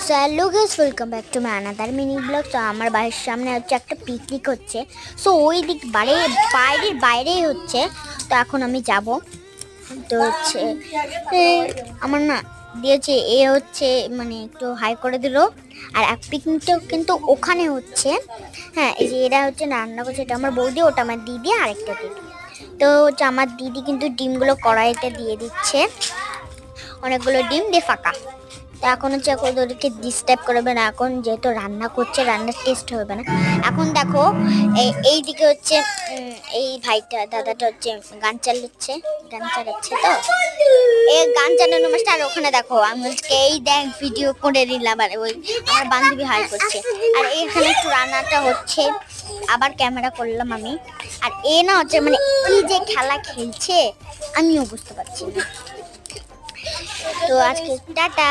So hello guys, welcome back to my another mini blog. তো আমার বাড়ির সামনে হচ্ছে একটা পিকনিক হচ্ছে। সো ওই দিক বাইরের বাইরেই হচ্ছে। তো এখন আমি যাব। তো হচ্ছে এ, আমার না দিয়েছে হচ্ছে মানে একটু হাই করে দিল। আর এক পিকনিকটাও কিন্তু ওখানে হচ্ছে। হ্যাঁ, এই যে এরা হচ্ছে রান্না করছে, এটা আমার বৌদি, ওটা আমার দিদি, আরেকটা দিদি। তো হচ্ছে আমার দিদি কিন্তু ডিমগুলো কড়াইতে দিয়ে দিচ্ছে, অনেকগুলো ডিম দিয়ে ফাঁকা। তো এখন হচ্ছে ওদেরকে ডিস্টার্ব করবে না, এখন যেহেতু রান্না করছে, রান্নার টেস্ট হবে না। এখন দেখো এই দিকে হচ্ছে এই ভাইটা দাদাটা হচ্ছে গান চালাচ্ছে। তো এই গান চালানো মাস্টার, আর ওখানে দেখো আমি হচ্ছে এই দেখ ভিডিও করে নিলাম, আর ওই আমার বান্ধবী হাই করছে। আর এখানে একটু রান্নাটা হচ্ছে, আবার ক্যামেরা করলাম আমি। আর এ না হচ্ছে মানে কি যে খেলা খেলছে আমিও বুঝতে পারছি না। তো আজকে টাটা।